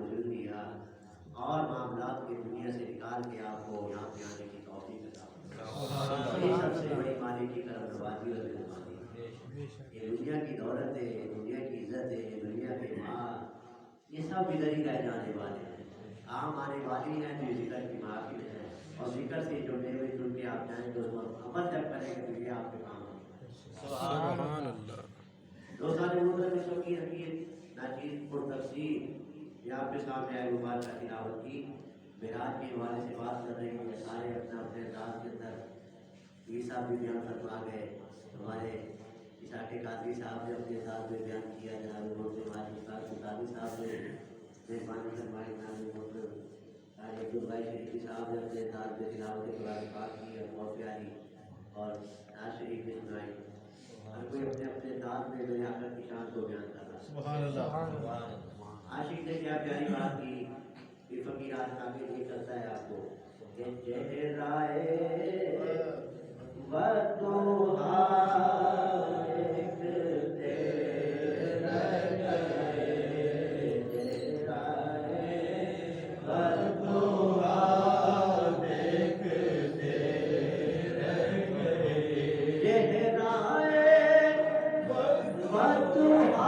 وجود دیا اور معاملات کی دنیا سے نکال کے آپ کو یہاں پہ آنے کی توفیق عطا فرمائے۔ یہ سب سے بڑی مالک کی کرم نوازی اور مہربانی ہے۔ یہ دنیا کی دولت ہے، یہ دنیا کی عزت ہے، یہ دنیا کے مال، یہ سب ادھر ہی رہ جانے والے ہیں۔ عام آنے والی ہیں جو ذکر کی محافل ہے، اور ذکر سے جڑے ہوئے چن کے آپ جائیں تو اس وقت عمل جب کریں گے تو یہ آپ کے کام آئے۔ سبحان اللہ۔ دوستان محترم، اس وقت کی حقیقت ناچیز پر تفسیر یہ آپ کے سامنے آئے مبارک کا تلاوت کی معراج کے حوالے سے بات کر رہے ہیں۔ سارے اپنا اپنے انداز کے اندر یہ صاحب بھی بیان فرما گئے، ہمارے اساق قادری صاحب نے اپنے انداز میں بیان کیا، جناب محترم حاجی استاد قادری صاحب نے مہربانی فرمائی، جناب محترم حاجی عبدالبھائی شریفی صاحب نے اپنے انداز میں تلاوت قرآن پاک کی ہے بہت پیاری، اور نعت شریف نے سنائی۔ ہر کوئی اپنے اپنے انداز میں میرے آقا کی شان کو بیان کر رہا ہے۔ سبحان اللہ۔ عاشق نے کیا پیاری بات کی کہ فقیر آج آگے یہ کرتا ہے آپ کو کہ چہرائے بدوہا ایک تیرا گئے، چہرائے بدوہا ایک تیرا گئے، چہرائے بدوہا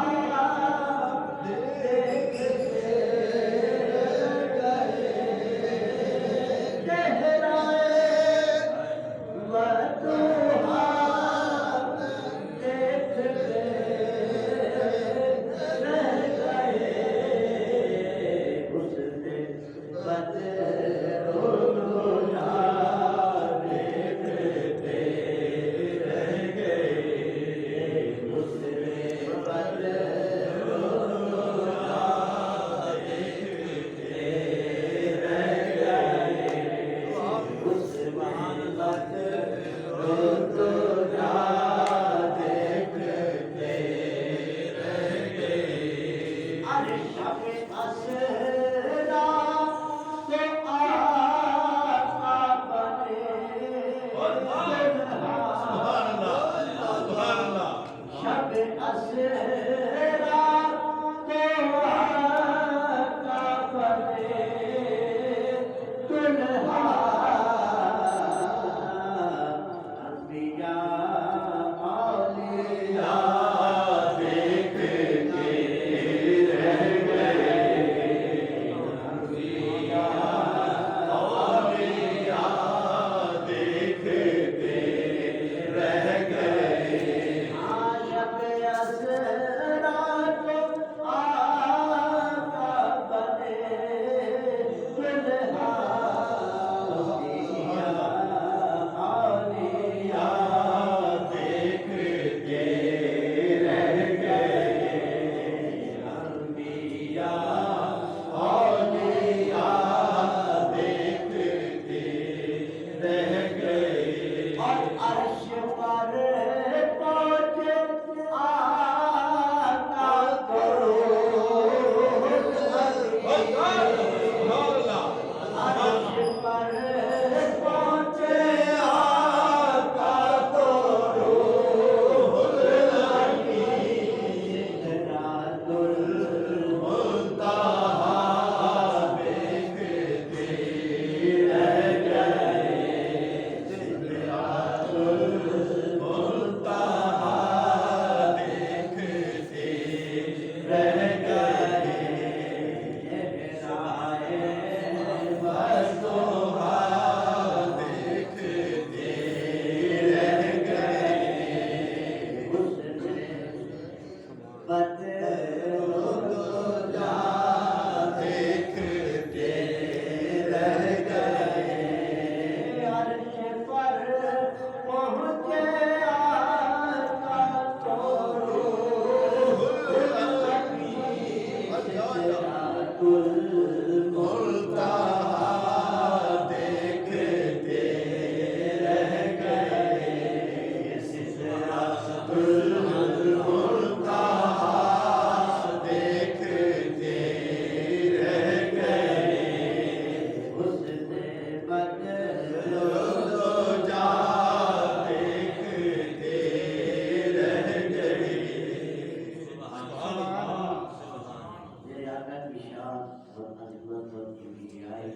شان اور عظمت اور کبریائی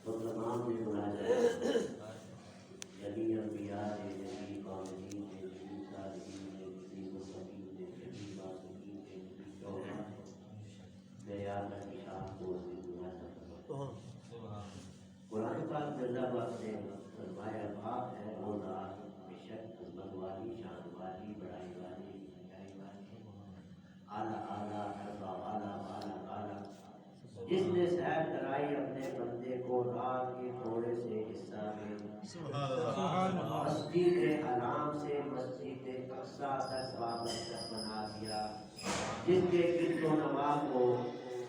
اور تمام نے بنایا جلی انبیاء نے جلی قومین نے جلی صالحین نے جلی متقین نے جلی باسقین نے جلی شہداء نے میرے آقا کی شان کو بنایا۔ قرآن پاک میں اللہ پاک نے فرمایا پاک ہے وہ ذات بے شک عظمت والی شان والی بڑائی والی اونچائی والی اعلیٰ اعلیٰ اربا والا اعلیٰ اعلیٰ جس نے سیر کرائی اپنے بندے کو رات کے تھوڑے سے حصہ میں مسجد حرام سے مسجد اقصیٰ تک وابستہ بنا دیا، جس کے گرد و نواح کو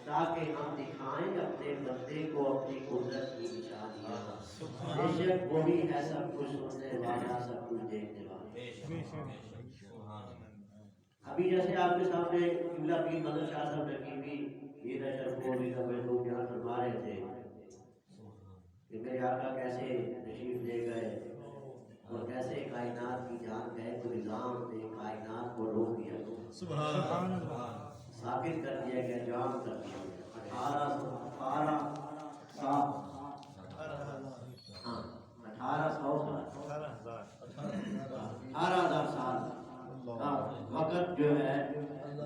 تاکہ ہم دکھائیں اپنے بندے کو اپنی قدرت کی نشانیاں۔ بے شک وہی ہے سب کچھ سننے والا سب کچھ دیکھنے والا۔ ابھی جیسے آپ کے سامنے قبلہ پیر مدن شاہ صاحب نقیبی یہ اشرف کو بھی سب لوگ یہاں فرما رہے تھے کہ میرے آقا کیسے تشریف لے گئے اور کیسے کائنات کی جان گئے تو نظام نے کائنات کو روک دیا، سبحان اللہ، ثابت کر دیا گیا، جام کر دیا گیا۔ 18,000 سال کا وقت جو ہے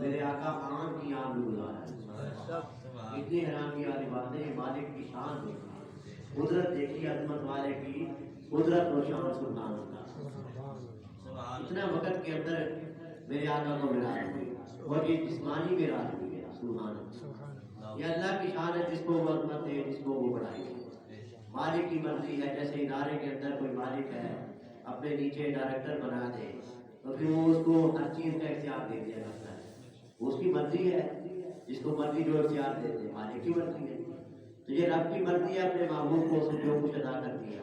میرے آقا آن کی آن میں گزارا۔ اتنی حیرانی والی باتیں، مالک کی شان دیکھی، قدرت دیکھی، عظمت والے کی قدرت و شان سبحان اللہ۔ اتنا وقت کے اندر میرے آقا کو معراج ہوئی اور یہ جسمانی معراج ہوئی ہے، سبحان اللہ۔ یہ اللہ کی شان ہے، جس کو وہ عظمت دے، جس کو وہ بڑھائی۔ مالک کی مرضی ہے، جیسے ادارے کے اندر کوئی مالک ہے اپنے نیچے ڈائریکٹر بنا دے تو پھر وہ اس کو ہر چیز کا اختیار دے دیا جاتا ہے، اس کی مرضی ہے، جس کو مرضی جو اختیار دیتے، مالک کی مرضی ہے۔ تو یہ رب کی مرضی ہے، اپنے معبود کو اسے جو کچھ ادا کر دیا۔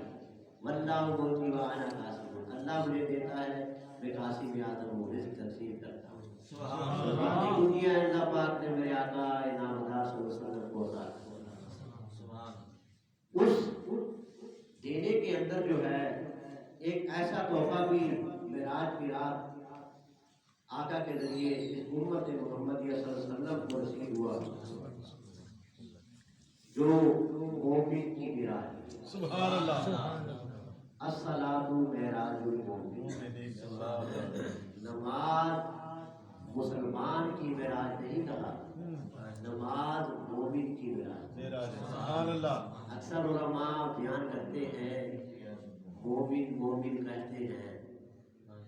واللہ ملکی وانا قاسم، اللہ مجھے دیتا ہے، میں قاسم اعظم ہوں، رزق تقسیم کرتا ہوں۔ سبحان دنیا اللہ پاک نے میرے آقا انعامدار صلی اللہ علیہ وسلم کو عطا کیا۔ اس دینے کے اندر جو ہے ایک ایسا تحفہ بھی معراج کی رات آقا کے ذریعے اس امت محمدیہ صلی اللہ علیہ وسلم کو نصیب ہوا، جو مومن کی معراج، سبحان اللہ۔ الصلاۃ معراج المومن، نماز مسلمان کی معراج نہیں کہا، نماز مومن کی معراج، سبحان اللہ۔ اکثر علماء بیان کرتے ہیں مومن مومن کہتے ہیں،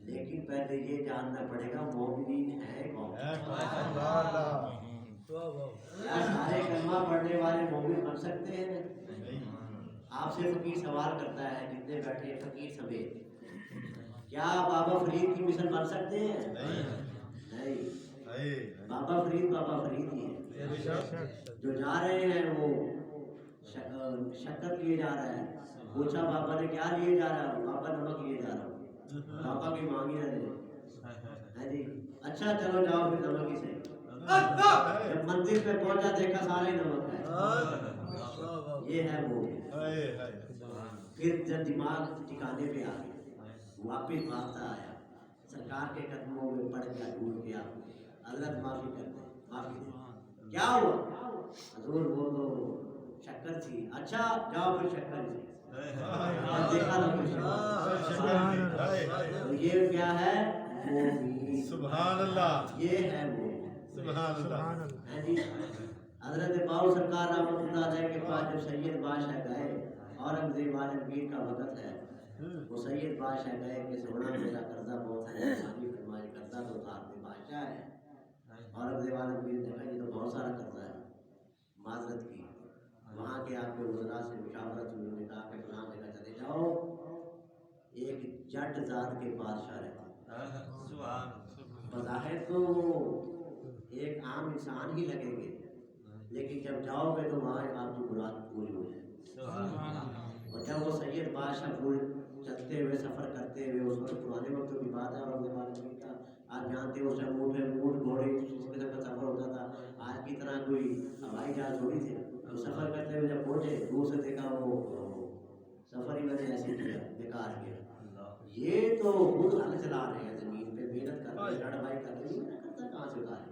لیکن پہلے یہ جاننا پڑے گا مومنین ہے کون؟ کیا سارے کلمہ پڑھنے والے مومن بن سکتے ہیں؟ آپ سے فقیر سوال کرتا ہے، جتنے بیٹھے فقیر سمیت، کیا بابا فرید کی مثل بن سکتے ہیں؟ نہیں، بابا فرید ہی ہے۔ جو جا رہے ہیں وہ شکر لیے جا رہا ہے، پوچھا بابا نے کیا لیے جا رہا ہے؟ بابا نمک لیے جا رہا ہوں، بابا کی مانگی نہ دے جی، اچھا چلو جاؤ پھر نمک ہی سے۔ جب منزل پہ پہنچا دیکھا سارے نمک ہے، یہ ہے وہ۔ پھر جب دماغ ٹھکانے پہ آ گیا، واپس بھاگتا آیا، سرکار کے قدموں میں پڑ گیا، ڈھونڈ گیا، حضرت معافی کر دے، معافی دے۔ کیا ہوا؟ حضور وہ تو شکر تھی۔ اچھا جاؤ پھر شکر سے دیکھا نہ کچھ۔ تو یہ کیا ہے؟ مومن، سبحان اللہ، یہ ہے مومن، سبحان اللہ۔ حضرت باؤ سرکار رحمۃ اللہ علیہ کے پاس جب سید بادشاہ گئے، اورنگزیب عالمگیر کا وقت ہے، وہ سید بادشاہ گئے کہ سونا میرا قرضہ بہت ہے، مہربانی فرمائے، قرضہ تو تھا، آپ بادشاہ ہے۔ اورنگزیب عالمگیر نے کہا یہ تو بہت سارا قرضہ ہے، معذرت کی۔ وہاں کے آپ کے وزراء سے مشاورت ہوئی، انہوں نے کہا کہ فلاں جگہ چلے جاؤ، ایک جٹ ذات کے بادشاہ رہتا، بظاہر تو ایک عام انسان ہی لگیں گے، لیکن جب جاؤ گے تو وہاں آپ کی مراد پوری ہو جائے۔ اور جب وہ سید بادشاہ چلتے ہوئے سفر کرتے ہوئے، اس وقت پرانے وقتوں کی بات ہے، اور آج جانتے ہو سب اونٹ گھوڑے اس قسم کا سفر ہوتا تھا، آج کی طرح کوئی ہوائی جہاز تھوڑی تھے۔ تو سفر کرتے ہوئے جب پہنچے، دور سے دیکھا وہ سفر ہی میں نے ایسے کیا، بیکار کیا، یہ تو خود ہل چلا رہے ہیں زمین پہ، محنت کر رہے ہیں، لڑائی کر رہے ہیں، کرتا کہاں سے اتارے۔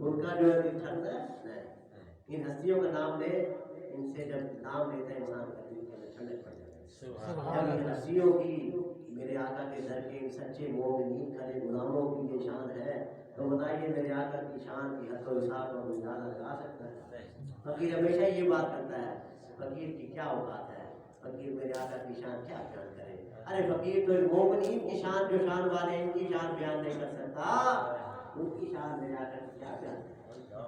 ان کا جو ہے چھند ہے ان ہستیوں کا نام لے ان سے جب نام لیتا ہے انسان کا دل کے اندر ٹھنڈک پڑ جاتی ہے جب ان ہستیوں کی میرے آقا کے در کے سچے مومنین کھڑے غلاموں کی یہ شان ہے تو بتائیے میرے آقا کی شان کی حد و حساب اور اندازہ لگا سکتا ہے فقیر ہمیشہ یہ بات کرتا ہے فقیر کی کیا اوقات ہے فقیر میرے آقا کی شان کیا بیان کرے ارے فقیر تو مومنین کی شان جو شان والے ہیں ان کی شان بیان نہیں کر سکتا ان کی شان میرے آقا کی کیا بیان کرے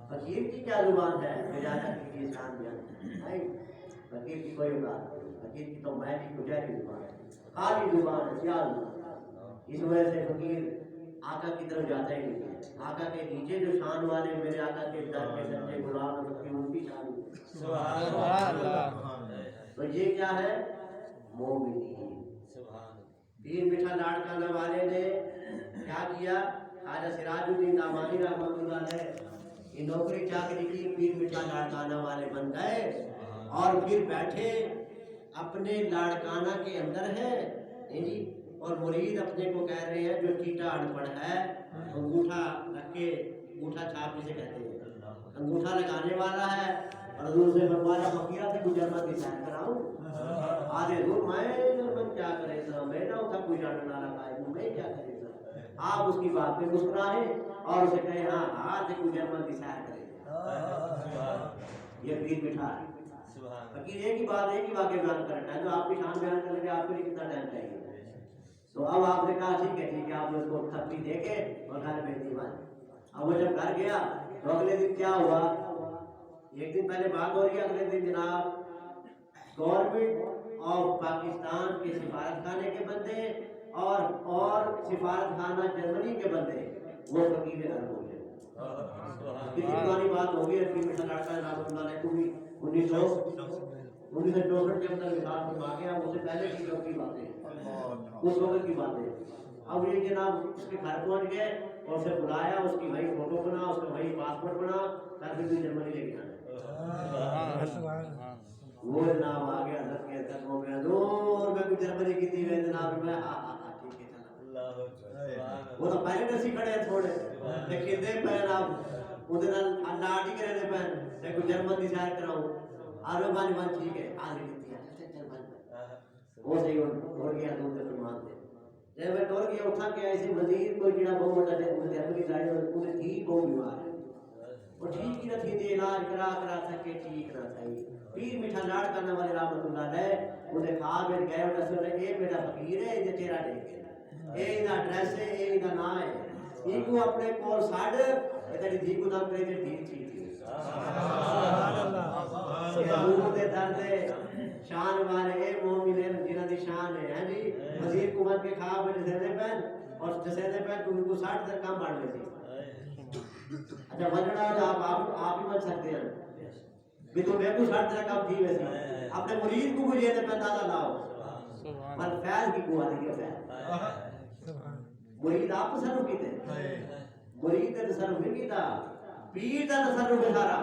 فقیر کی کیا زبان ہے میرے آقا کی یہ شان بیان نہیں فقیر کی کوئی بات نہیں فقیر کی تو میں کی گزاری زبان ہے خالی زبان ہے سیاہ زبان اس وجہ سے فقیر آقا کی طرف جاتا ہی نہیں آقا کے نیچے جو شان والے میرے آقا کے در کے سچے غلام فقیر ان کی شان سبحان اللہ تو یہ کیا ہے مومنین پیر میٹھا لاڑکانہ والے نے کیا کیا خواجہ سراج الدین دامانی رحمۃ اللہ علیہ یہ نوکری چاکری کی پیر میٹھا لاڑکانہ والے بن گئے اور پھر بیٹھے اپنے لاڑکانہ کے اندر ہے جی اور مرید اپنے کو کہہ رہے ہیں جو چیٹا ان پڑھ ہے انگوٹھا رکھ کے انگوٹھا چھاپ جسے کہتے ہیں انگوٹھا لگانے والا ہے اور حضور سے فرمایا فقیرہ سے گزرنا کی سیر کراؤں آدھے حضور میں جرمن کیا کرے گا میں نہ ہوتا کوئی جاننا لگا ہے میں کیا کرے گا آپ اس کی بات پہ مسکرائیں اور اسے کہیں ہاں آج کوئی جرمن کی سیر کرے گا یہ پیر میٹھا ہے فقیر ایک ہی بات ایک ہی واقعہ بیان کرنا ہے تو آپ کی شان بیان کرنے کے آپ کے لیے کتنا ٹائم چاہیے تو اب آپ نے کہا ٹھیک ہے آپ نے اس کو تھپی دے کے اور گھر بھیج دی بات اب وہ جب گھر گیا تو اگلے دن کیا ہوا ایک دن پہلے بات ہو رہی ہے اگلے دن جناب گورنمنٹ آف پاکستان کے سفارت خانے کے بندے اور سفارت خانہ جرمنی کے بندے وہ فقیر کے گھر پہنچے کتنی پرانی بات ہوگی پیر میٹھا لاڑکانہ رحمۃ اللہ علیہ کو بھی 1964 کے اندر مثال فرما گیا اس سے پہلے کی جو کی باتیں اس وقت کی باتیں اب یہ جناب اس کے گھر پہنچ گئے اور اسے بلایا اس کی وہی فوٹو بنا اس کا وہی پاسپورٹ بنا پھر بھی جرمنی لے کے جانا وہ جناب آ گیا حضرت کے قدموں میں حضور میں کچھ جرمنی کی تھی جناب میں ٹھیک ہے چلا وہ تو پہلے نسی کھڑے ہیں تھوڑے لیکن دے پہن آپ ادھر اللہ ٹھیک رہنے پہن میں کچھ جرمن کی سیر کراؤں آرو بانی بان ٹھیک ہے آدھے کتنی وہ صحیح ہو گیا تو اسے فرمان دے جب میں ٹور گیا اٹھا کے ایسے وزیر کوئی جڑا بہت بڑا دے مجھے اپنی لائن میں انہیں ٹھیک بہت بیمار ہے وہ ٹھیک ہی نہ تھی دے علاج کرا سکے ٹھیک نہ تھی پیر میٹھا لاڑکانہ والے رحمۃ اللہ علیہ انہیں کہا بیٹھ گئے اور دسو نے اے میرا فقیر ہے یہ تیرا ڈیک ہے اے دا ایڈریس ہے اے دا نام ہے یہ کو اپنے کول ساڈ یہ تیری دھی کو نام کرے تے ٹھیک ٹھیک سبحان اللہ حضور دے در دے شان والے اے مومنین جنہاں دی شان ہے جی وزیر کو بن کے کھا بیٹھے دے پہن اور جسے دے پہن تو ان کو 60 تک کام بڑھ گئے تھے اچھا بننا ہے آپ ہی بن سکتے ہیں بھی تو میں کو 60 تک کام تھی ویسے اپنے مرید کو مجھے دے پہن دادا لاؤ پر فیض کی قوت ہے فیض مرید آپ تصرف کی تھے مرید نے تصرف نہیں کیتا پیر دا تصرف ہے سارا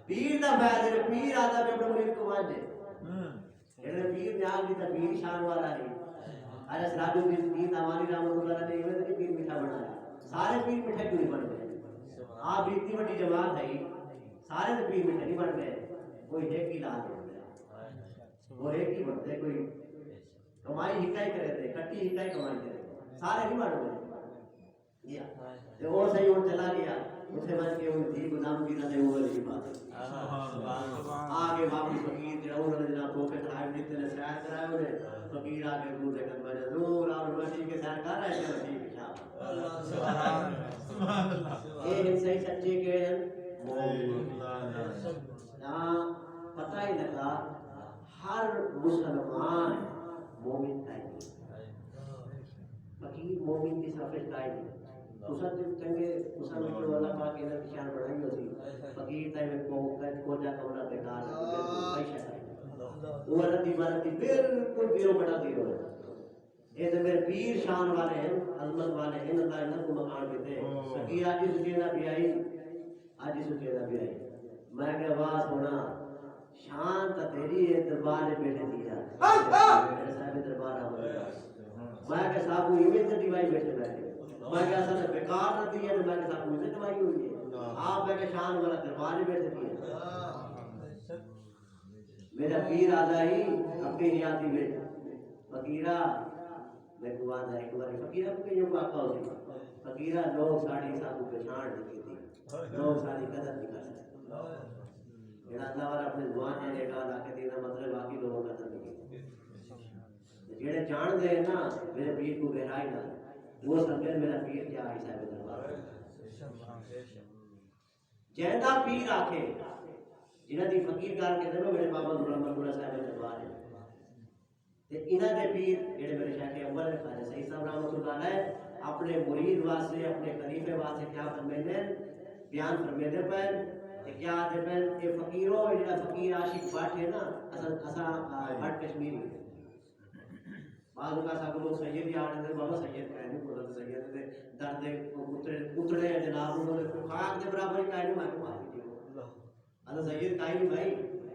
پیر دا فیض ہے پیر آتا ہے اپنے مرید کو مان دے پیر نیاز کی پیر شان والا ہے آج سراج الدین دامانی رحمۃ اللہ علیہ نے پیر میٹھا بنایا سارے پیر میٹھے کیوں نہیں بن گئے آپ اتنی بڑی جماعت ہے سارے تو پیر میٹھے نہیں بن گئے کوئی ایک ہی لال بن گیا وہ ایک ہی بنتے کوئی کمائی ہکائی کرے تھے کٹی ہکائی کمائی کرے سارے نہیں بن گئے وہ صحیح اور چلا گیا اسے بن کے وہ تھی گدام کی نہ وہ والی بات آگے واپس فقیر جڑا انہوں نے جناب کو کے ٹائم دیتے نے سیر کرائے انہیں فقیر آگے دور دے کر بجے دور اور مسیح کے سیر کر رہے ہیں مسیح کے شاہ سبحان اللہ یہ صحیح سچے کے یہاں پتہ ہی لگا ہر مسلمان مومن ہے فقیر مومن کی صفحہ قائم ہے اسد چنگے اسد میں اللہ پاک کے اندر شان بڑھائی ہوتی فقیر تے میں کو جا کمرہ بیکار ہے پیسہ وہ رتی بارتی بالکل بیرو بڑا دیو یہ تو میرے پیر شان والے ہیں عظمت والے ہیں اللہ انہاں کو مقام دیتے ہیں فقیر آج سچیدہ بھی آئی آج سچیدہ بھی آئی میں کہ آواز ہونا شان تا تیری ہے دربار بیٹھے دیا میرے صاحب دربار آ میں کہ صاحب کو ایویں تے دیوائی بیٹھے بیٹھے میں کہا سر بیکار نہ دی ہے میں کہ سب مجھے کمائی ہوئی ہے آپ میں کہ شان والا دربار میں بیٹھ دیا میرا پیر آدھا ہی اپنی ریاضی میں فقیرہ میں کو آدھا ایک بار فقیرہ کو جو آقا ہوتی فقیرہ لوگ ساڑھی ساتھ پہچان نہیں تھی لوگ ساڑھی قدر نہیں کر سکتے میرا اللہ والا اپنے زبان ہے ایک آدھا کہ دینا مطلب باقی لوگوں کا قدر نہیں جڑے جان دے نا میرے پیر کو گہرائی نہ وہ سمجھے میرا پیر کیا ہے صاحب دربار جہندا پیر آکھے جنہاں دی فقیر کار کے دنوں میرے بابا رحمت اللہ صاحب دربار ہے تے انہاں دے پیر جڑے میرے شیخ اول نے خواجہ سعید صاحب رحمت اللہ علیہ اپنے مرید واسطے اپنے خلیفے واسطے کیا فرمیندے بیان فرمیندے پئے تے کیا آتے پئے اے فقیرو جڑا فقیر عاشق بٹ ہے نا اساں بٹ کشمیری بعض کا سب لوگ سید یاد ہے بابا سید کہنے کو سید دے درد اترے جناب انہوں نے خاک دے برابر ہی کہنے میں کو معافی دیو ادا سید کہیں نہیں بھائی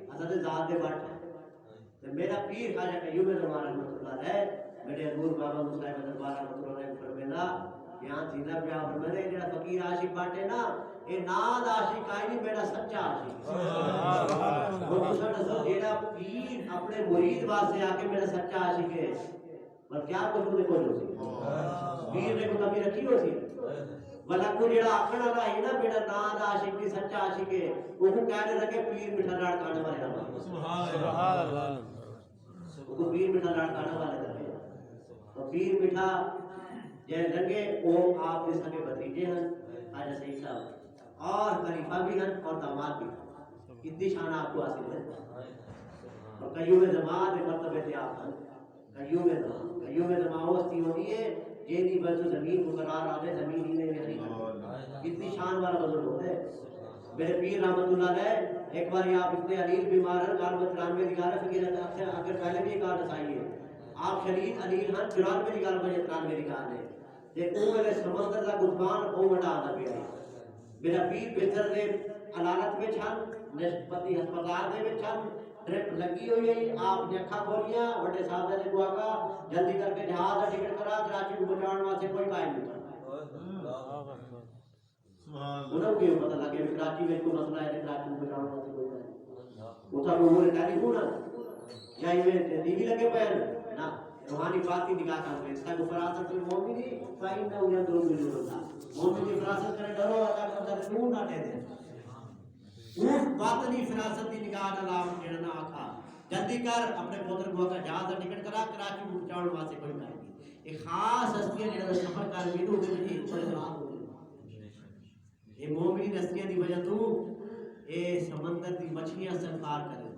ادا تے ذات دے بٹ تے میرا پیر خواجہ قیوم زمان رحمۃ اللہ علیہ میرے حضور بابا صاحب دربار رحمۃ اللہ علیہ فرمینا بیان تھیندا پیا فرمینا جڑا فقیر عاشق بٹ ہے نا اے ناد عاشق کہیں نہیں میرا سچا عاشق سبحان اللہ وہ سن جڑا پیر اپنے مرید واسطے آ کے میرا سچا عاشق ہے پر کیا کچھ مجھے کوئی ہو سی پیر نے کوئی کمی رکھی ہو سی بلا کو جڑا آکھن والا ہے نا میرا نام عاشق نہیں سچا عاشق ہے وہ کہنے لگے پیر میٹھا لاڑ کھانے والے رہا سبحان اللہ وہ پیر میٹھا لاڑ کھانے والے رہے تو پیر میٹھا جے لگے وہ آپ کے سگے بھتیجے ہیں خواجہ سعید صاحب اور خلیفہ بھی ہیں اور داماد بھی ہیں اتنی شان آپ کو حاصل ہے اور قیوم زمان کے مرتبے سے آپ ہیں قیوم زمان ہستی ہوتی ہے جیدی بس زمین کو قرار آدھے زمین ہی میں ہری اتنی شان والا بزرگ ہوتا ہے میرے پیر رحمت اللہ علیہ ایک بار آپ اتنے علیل بیمار ہیں کار 93 نکال فکر اگر پہلے بھی کار رسائی ہے آپ شدید علیل ہیں 94 نکال بجے 93 نکال ہے دیکھو میرے سمندر کا گزبان او بڑا آدھا پیا میرا پیر بہتر دے علالت میں چھن نسبتی ہسپتال دے میں چھن ٹرپ لگی ہوئی ہے آپ نے اکھا کھولیاں بڑے صاحب نے کو آقا جلدی کر کے جہاز کا ٹکٹ کرا کراچی کو پہنچانے واسطے کوئی قائم نہیں تھا انہوں کو پتہ لگے کہ کراچی میں کوئی مسئلہ ہے کراچی کو پہنچانے واسطے کوئی قائم وہ تھا وہ ٹیلی فون یا یہ ٹی وی لگے پے نا روحانی بات کی نگاہ کر اس کا فراست مومنی فائن نہ ہویا دو ملین ہوتا مومنی فراست کرے ڈرو اللہ کا در کیوں نہ دے دے وہ باطنی فراست کی نگاہ نہ لاؤ جڑنا آکھا جلدی کر اپنے پوتر کو کا جہاز کا ٹکٹ کرا کراچی کو پہنچانے واسطے کوئی نہیں ایک خاص ہستی ہے جڑا سفر کر بھی تو دے پر جواب ہو یہ مومنی ہستیاں دی وجہ تو اے سمندر دی مچھلیاں استغفار کرے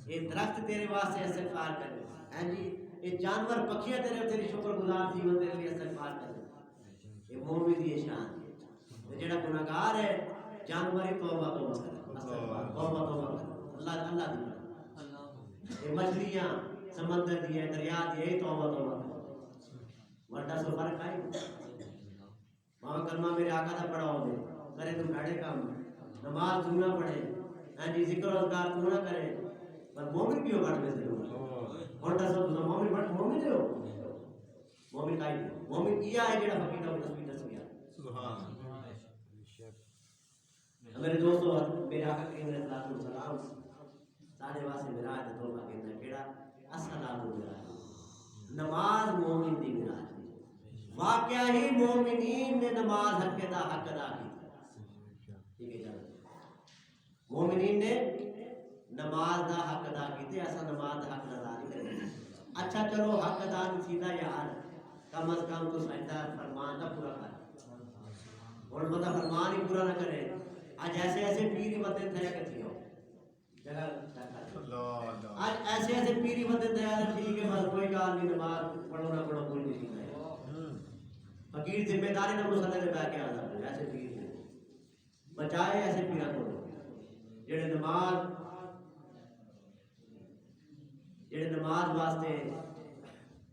اے درخت تیرے واسطے استغفار کرے ہیں جی یہ جانور پکھیاں تیری شکر گزار تھی وہ تیرے لیے استغفار کرے یہ مومن دی شان ہے جڑا گناہگار ہے جانور ہی توبہ توبہ کرے استغفار توبہ توبہ کرے اللہ اللہ دی یہ مچھلیاں سمندر دی ہے دریا دی ہے توبہ توبہ کرے ورنہ سو فرق ہے ماں کلمہ میرے آقا دا پڑھا ہو دے کرے تو بھاڑے کام نماز تو نہ پڑھے ہیں جی ذکر اذکار تو نہ کرے پر مومن کیوں بڑھ میں سے اور سب تو مومن بڑھ مومن ہو مومن کائی مومن کیا ہے جڑا فقیر اور تسبیح دس گیا سبحان اللہ میرے دوستو میرے آقا کریم علیہ الصلوۃ والسلام سارے واسطے معراج تو کا کہنا کیڑا الصلاۃ معراج نماز مومن دی معراج واقعہ ہی مومنین نے نماز حق ادا کی ٹھیک ہے جان مومنین نے نماز دا حق ادا کیتے ایسا نماز دا حق ادا نہیں کرے اچھا چلو حق ادا نہیں سیدھا یار کم از کم تو سجدہ فرمان نہ پورا کر اور بندہ فرمان ہی پورا نہ کرے آج ایسے ایسے پیری بندے تھے کتھی ہو جگہ آج ایسے ایسے پیری بندے تھے ٹھیک ہے بس کوئی گال نہیں نماز پڑھو نہ پڑھو کوئی نہیں فقیر ذمہ داری نہ مسلے دے بیٹھ کے آ جاتے ایسے پیر نے بچائے ایسے پیرا کو جڑے نماز واسطے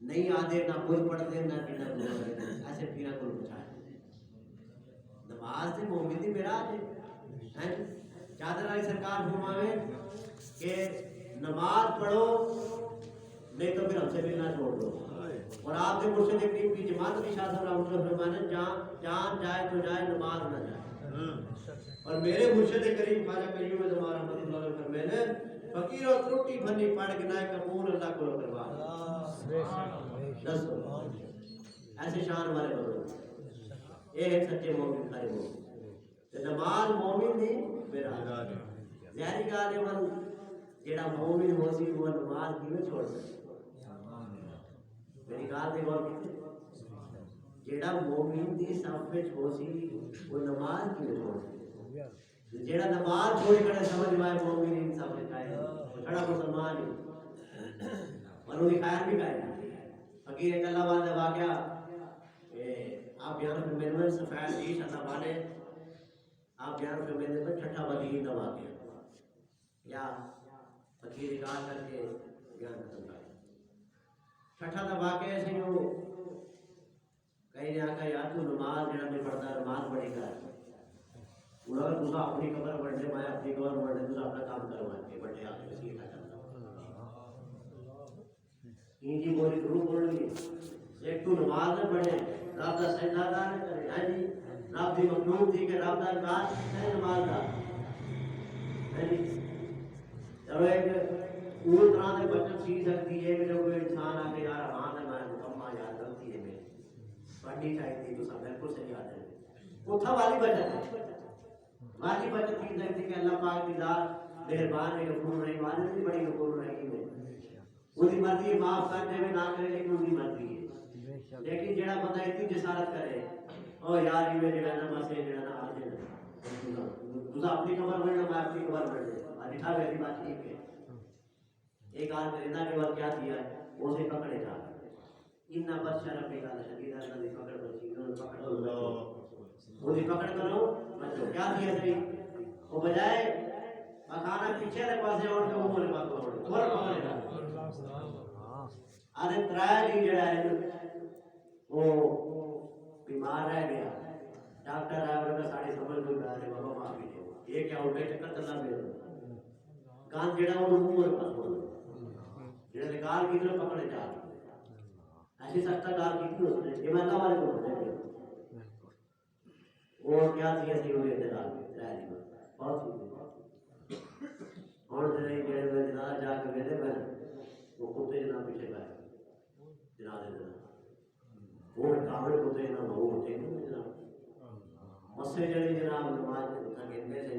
نہیں آدھے نہ خود پڑھتے نہ پیڑا کو ایسے پیرا کو بچائے نماز سے مومن دی معراج ہے چادر علی سرکار فرماوے کہ نماز پڑھو نہیں تو پھر ہم سے ملنا چھوڑ دو اور آپ کے مرشد کریم کی جماعت کی شاہ صاحب رحمۃ اللہ فرمانے جان جائے تو جائے نماز نہ جائے. اور میرے مرشد کریم خواجہ قیوم زمان رحمۃ اللہ علیہ فرمانے فقیر اور ترٹی بھنی پڑھ گنائے قبول اللہ کو کروا. ایسے شان والے بندے یہ ہے سچے مومن کھڑے مومن. نماز مومن دی میرا ظاہری گل ہے من جڑا مومن ہو سی وہ نماز کیوں چھوڑ سکتا. میری گل تے غور کیتے جڑا مومن دی صف وچ ہو سی وہ نماز کیوں چھوڑ سکتا. جڑا نماز چھوڑ کر سمجھ میں مومن ان صف وچ آئے کھڑا مسلمان ہے اور وہ خیر بھی کرے. فقیر ایک اللہ والے واقعہ آپ بیان فرمائے میں سفید عیش اللہ والے آپ بیان فرمائے میں چھٹا بدین کا واقعہ یا فقیر اقرار کر کے بیان ختم کر. چھٹا کا واقعہ سے جو کہیں نے آکا یار تو نماز جڑا میں پڑھتا نماز پڑھی کر وہ اگر تُسا اپنی قبر پڑھ لے میں اپنی قبر پڑھ لے تُسا اپنا کام کروا کے بڑھے آ کے سیدھا کرنا جی بولی ضرور بول لی. ایک تو نماز نہ پڑھے رب کا سجدہ ادا نہ کرے ہے جی رب کی مخلوق تھی کہ رب کا انکار ہے نماز کا ہے جی. چلو ایک پوری طرح سے بچت سی سکتی ہے کہ جو کوئی انسان آ کے یار ہاں میں مکمہ یاد غلطی ہے میری پڑھنی چاہیے تھی تو سب بالکل صحیح یاد ہے اتھا والی بچت ہے. والی بچت کی سکتی کہ اللہ پاک کی ذات مہربان ہے غفور رحیم والے بھی بڑی غفور رحیم ہے. وہی مرضی معاف کر دے نہ کرے لیکن وہی مرضی ہے. لیکن جڑا بندہ اتنی جسارت کرے او یار یہ جڑا نا مسئلے جڑا نا آ جائے تو اپنی خبر پڑھنا میں اپنی خبر پڑھ لے اٹھا ویسی بات ٹھیک ہے. ایک آدھ کرندہ کے بعد کیا کیا ہے وہ سے پکڑے جا اتنا بس شرف ہے کہ شدید اللہ دی پکڑ بچی انہوں نے پکڑ اللہ وہ دی پکڑ کرو بچو کیا کیا صحیح وہ بجائے مکانا پیچھے رکھ پاسے اور کے وہ مولے بات کو اور پکڑے جا آدھے ترائے دی جڑا ہے وہ بیمار رہ گیا. ڈاکٹر آیا اور ساڑی سمجھ کوئی گا رہے بابا معافی دے یہ کیا ہو گئے چکر چلا میرے کان جڑا وہ عمر پاس ہو جڑا نکال کی طرف پکڑے جا ایسی سخت کار کی اس نے یہ میں اللہ والے کو بولے وہ کیا تھی ایسی ہوئی انتظار رہ دی بہت چیزیں اور جڑے میں جنازہ جا کے میرے میں وہ کتے جناب پیچھے گئے جنازے جناب وہ کامل ہوتے ہیں نا وہ ہوتے ہیں جناب مسئلے جڑی جناب نماز کہتے سے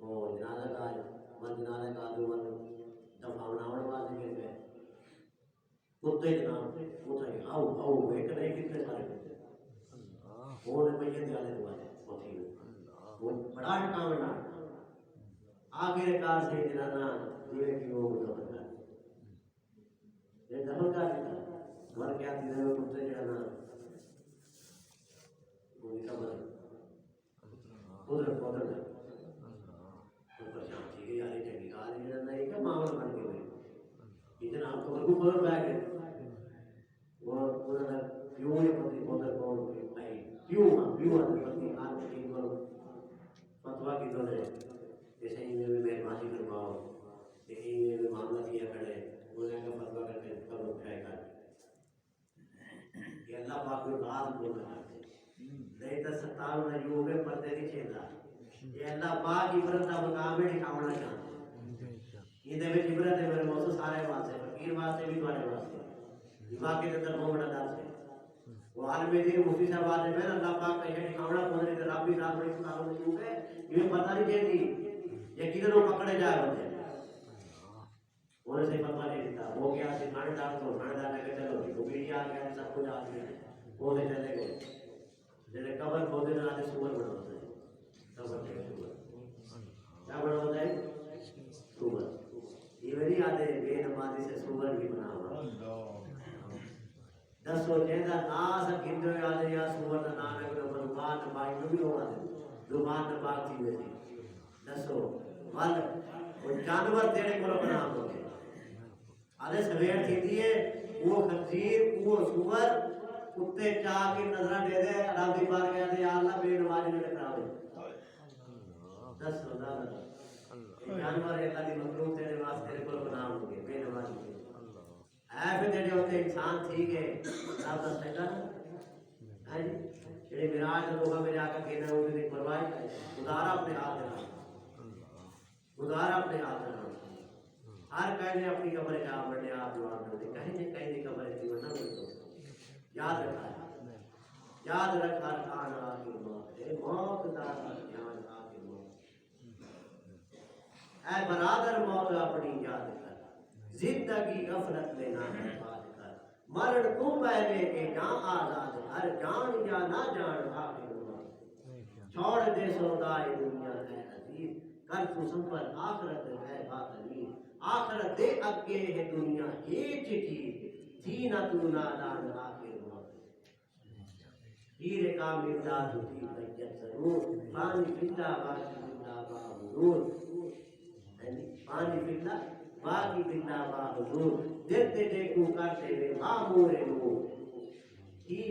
وہ جنازہ کا من جنازہ کا جو من دفاع والے کہتے ہیں کتے جناب وہ تھے آؤ آؤ ایک نہیں کتنے سارے کتے وہ نے پہلے دیالے دوالے ہوتی ہے وہ بڑا کام نہ آخر کار سے جنازہ جیوے کی وہ دفن کر یہ دفن کر دیتا مر کیا دینے میں کتے جانا وہ خبر قدرت قدرت تو پریشان تھی کہ یار یہ چنگی کار ہے جڑا نہیں کہ معاملہ بن کے ہوئے اتنا آپ کو خبر پہ گئے وہ انہوں نے کیوں یہ پتی قدرت کو کیوں آتے پتی آن کی کرو فتوہ کی دو ہے جیسے ہی میں مہربانی کرواؤ لیکن میں بھی معاملہ کیا کھڑے انہوں نے کہا فتوہ کر کے کرو اٹھائے کر کہ اللہ پاک کو راز بولنا چاہتے نہیں تو ستاروں نے جو میں پردے نہیں چھیڑا یہ اللہ پاک عبرت کا مقام ہے ٹھکاونا چاہتے یہ دے میں عبرت ہے میرے موضوع سارے واسطے فقیر واسطے بھی تمہارے واسطے دماغ کے اندر بہت بڑا درس ہے وہ عالم دین مفتی صاحب آتے ہیں اللہ پاک کا یہ ٹھکاونا پہنچے کہ رب بھی رات بڑی ستاروں نے کیوں ہے یہ پتہ نہیں چاہتی یہ کدھر وہ پکڑے جائے بندے انہیں سے فتوہ نہیں دیتا وہ کیا سی تھانے دار کو تھانے دار نے کہا چلو وہ بیٹی آ گیا سب کچھ آ گیا وہ سے چلے گئے جنہیں قبر کھودے نہ آتے سور بنا ہوتا ہے قبر کے سور کیا بنا ہوتا ہے سور یہ نہیں آتے بے نمازی سے سور بھی بنا ہوا دسو جہاں ناس گندو آتے یا سور کا نام ہے کہ زبان نپائی میں بھی ہو آتے زبان نپاک تھی ویسی دسو ول وہ جانور تیرے کو بنا ہوتے آدھے سویر تھی دیئے وہ خنزیر وہ سور کتے چاہ کی نظرہ دے دے رب دی بار گیا دے یا اللہ بے نمازی نے ٹکرا دے دس خدا اللہ جانور اللہ دی مخلوق تیرے واسطے تیرے کو بنا ہوگے بے نمازی پھر جڑے ہوتے انسان تھی گئے رب دا سجدہ ہے جی جڑے میراج لوگوں میں جا کر کہنا وہ بھی پرواہ کرے گزارا اپنے ہاتھ میں گزارا اپنے ہاتھ میں ہر کہنے اپنی قبر جا بڑھنے آپ جواب دیتے کہیں قبر کی ورنہ یاد رکھا یاد رکھا کھان آخر موت اے موت دار جان آخر موت اے برادر موت اپنی یاد کر زندگی غفلت میں نہ برباد کر مرن تو پہلے کہ جان آزاد ہر جان یا نہ جان آخر موت چھوڑ دے سودائے دنیا ہے عزیز کر تو سفر آخرت ہے باطنی آخرت دے اگے ہے دنیا یہ چٹھی تھی نہ تو نادان آخر موت ہیر کا مرداد تھی بیت ضرور پانی فضا باقی فضا با حضور پانی فضا باقی فضا با حضور دیتے دیکھو کرتے ہوئے معمور نور ہی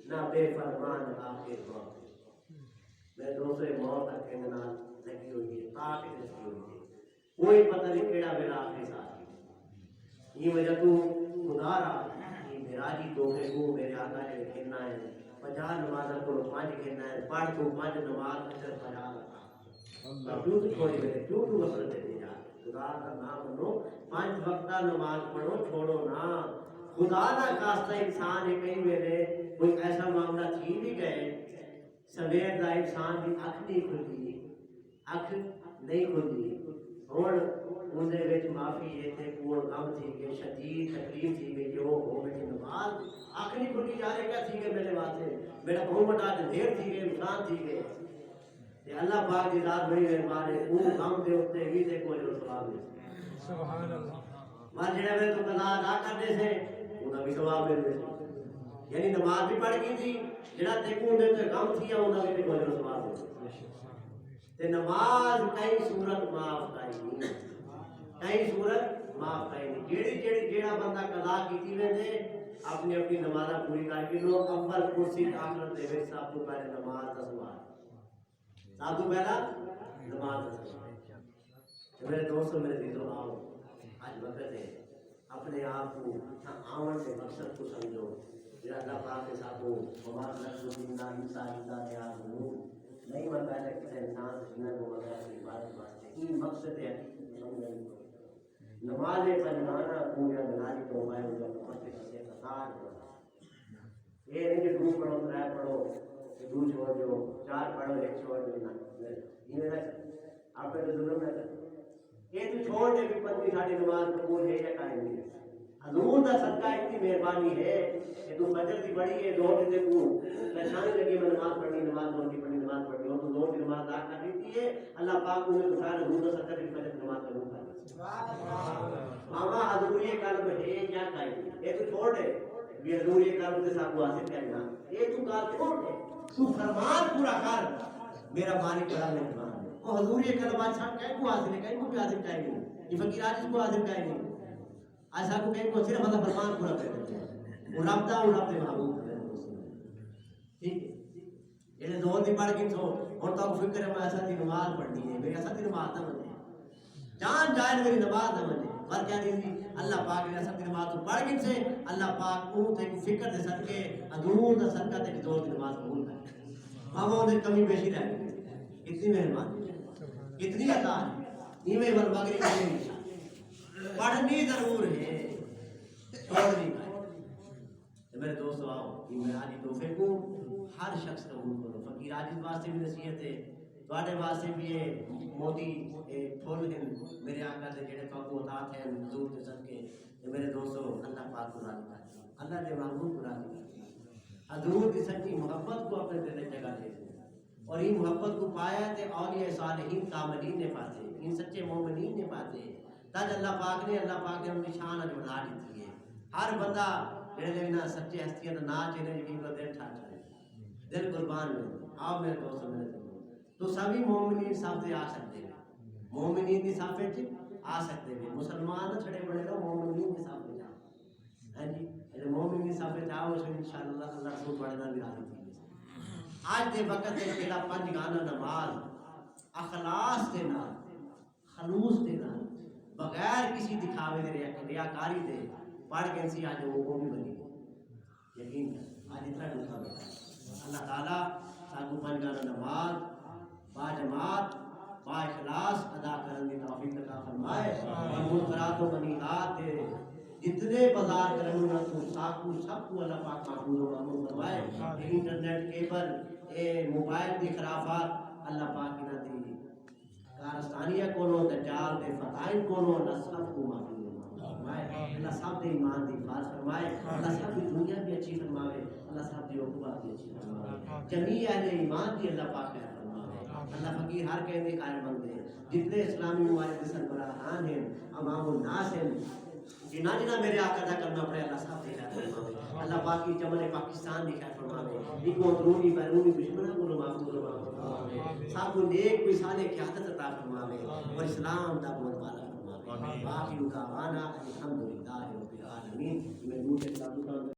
نہ بے فرمان آخر موت میں دوسرے موت کے نال لگی ہوئی ہے تاکہ لگی ہوئی ہے کوئی پتہ نہیں کیڑا میرا آخری ساتھ یہ وجہ تو خدا رہا یہ میرا جی دھوکے کو میرے آقا نے کہنا ہے 50 نمازہ کو 5 کہنا ہے پڑھ تو 5 نماز اچھر 50 رکھا کیوں تو چھوڑی میرے کیوں تو غفلت دے جا خدا کا نام منو 5 وقتہ نماز پڑھو چھوڑو نا خدا نہ کاستا انسان ہے کہیں میرے کوئی ایسا معاملہ تھی بھی گئے سویر دا انسان کی اکھ نہیں کھلی اکھ نہیں کھلی اور اندے وچ معافی یہ تھے کوڑ غم تھی کہ شدید تکلیف تھی کہ جو ہو میری نماز اکھ نہیں کھلی جا رہے کیا تھی کہ میرے واسطے میرا بہت بڑا دیر تھی کہ نقصان تھی کہ تے اللہ پاک دی ذات بڑی مہربان ہے وہ غم دے اوتے بھی تے کوئی ثواب نہیں سبحان اللہ مر جڑے میں تو قضا ادا کرنے سے انہاں بھی ثواب ملے یعنی نماز بھی پڑھ گئی تھی جڑا تے کو دے تے غم تھی انہاں بھی کوئی ثواب ملے تے نماز کئی صورت معاف کائی کئی صورت معاف کائی نہیں جیڑا بندہ قضا کیتی ویندے اپنی اپنی نمازاں پوری کر کے لو اول کرسی آخرت دے وچ سب تو پہلے نماز دا سوال سب تو پہلا نماز دا سوال میرے دوستو میرے عزیزو آؤ آج وقت ہے اپنے آپ کو آمن کے مقصد کو سمجھو جڑا اللہ پاک کے ساتھ ہو ہمارا لفظ زندہ انسان زندہ تیار ہو نہیں بن پہلے کسی انسان جنہیں کو وغیرہ کی عبادت واسطے یہ مقصد ہے نماز پنجانا پورا نمازی تو ہمارے ان کا مسجد سے قطار یہ نہیں کہ 2 پڑھو 3 پڑھو 2 چھوڑ دو 4 پڑھو 1 چھوڑ دو یہ میرا آپ کا ظلم نہ کرے یہ تو چھوڑ دے بھی پتنی ساری نماز قبول ہے یا قائم نہیں حضور دا صدقہ اتنی مہربانی ہے کہ تو فجر دی بڑی ہے 2 دن کو پریشانی لگی میں نماز پڑھنی نماز پڑھنی نماز پڑھنی ہو تو 2 کی نماز ادا کر دیتی ہے اللہ پاک نے تو سارے حضور دا صدقہ کی فجر نماز قبول کر ماما حضوری قلب ہے یا قائم یہ تو چھوڑ دے بھی حضوری قلب کے ساتھ حاصل کرنا یہ تو کار چھوڑ دے تو فرمان پورا کر میرا مالک بڑا مہربان ہے وہ حضوری قلب اچھا کہیں کو حاصل ہے کہیں کو بھی حاصل کریں گے یہ فقیر آج کو حاصل کریں گے ایسا کو کہیں کو صرف اللہ فرمان پورا کر دیتے ہیں وہ رب دا وہ رب دے محبوب ہے ٹھیک ہے یہ زور دی پڑھ کے سو اور تو فکر ہے میں ایسا دی نماز پڑھنی ہے میری ایسا دی نماز نہ بنے جان جائے میری نماز نہ بنے پر کیا دی اللہ پاک نے ایسا دی نماز تو پڑھ کے سے اللہ پاک کو تے فکر دے صدقے حضور دا صدقہ تے زور دی نماز قبول کر ماما نے کمی بیشی رہ گئی اتنی مہربانی اتنی عطا ہے نیویں ور مغرب کی پڑھنی ضرور ہے چھوڑنی ہے میرے دوستو آؤ یہ میں آج تحفے کو ہر شخص قبول کرو فقیر عاجز واسطے بھی نصیحت ہے تواڈے واسطے بھی یہ موٹی پھول ہیں میرے آقا دے جڑے پاکو عطات ہیں حضور کے صدقے میرے دوستو اللہ پاک کو راضی کر اللہ دے محبوب کو راضی کر حضور کی سچی محبت کو اپنے دل میں جگہ دے اور یہ محبت کو پایا تے اولیاء صالحین کاملین نے پاتے ان سچے مومنین نے پاتے تاج اللہ پاک نے ان کی شان اج بڑھا دیتی ہے ہر بندہ جڑے لینا سچے ہستیاں دا نا چنے جی کو دل ٹھا چھڑے دل قربان میں آپ میرے دوست میرے تو سبھی مومنین صاحب سے آ سکتے ہیں مومنین کی صاحب وچ آ سکتے ہیں مسلمان نہ چھڑے بڑے لو مومنین کی صاحب وچ آ ہاں جی اے مومنین کی صاحب وچ آو انشاءاللہ اللہ رسول بڑے نال بھی راضی تھی آج دے وقت تے جڑا 5 گانا نماز اخلاص دے نال خلوص دے نال بغیر کسی دکھاوے دے ریاکاری دے پڑھ کے سی آج وہ بھی بنی یقین کر آج اتنا ڈوٹا بیٹھا اللہ تعالیٰ ساکو پنج گانا نماز با جماعت با اخلاص ادا کرنے کی توفیق عطا فرمائے اور منکرات و منیہات جتنے بازار کرنے نہ تو ساکو سب کو اللہ پاک محفوظ و مامون فرمائے انٹرنیٹ کیبل موبائل کی خرافات اللہ پاک نہ دی کارستانیہ کولو دجال دے فتائن کولو اللہ سب کو محفوظ و مامون فرمائے اللہ سب دے ایمان دی حفاظت فرمائے اللہ سب کی دنیا بھی اچھی فرمائے اللہ سب دی عقوبت بھی اچھی فرمائے جمیع اہل ایمان کی اللہ پاک خیر فرمائے اللہ فقیر ہر کہنے قائم بندے جتنے اسلامی ممالک سربراہان ہیں امام الناس ہیں جنہ جنہ میرے آقا دا کرنا پڑے اللہ صاحب دے خیر فرمائے اللہ پاکی جمل پاکستان دی خیر فرمائے ایک اندرونی بیرونی دشمنوں کو محفوظ فرمائے سب کو نیک کوئی صالح قیادت عطا فرمائے اور اسلام دا بول بالا فرمائے باقی دعوانا الحمدللہ رب العالمین میں دور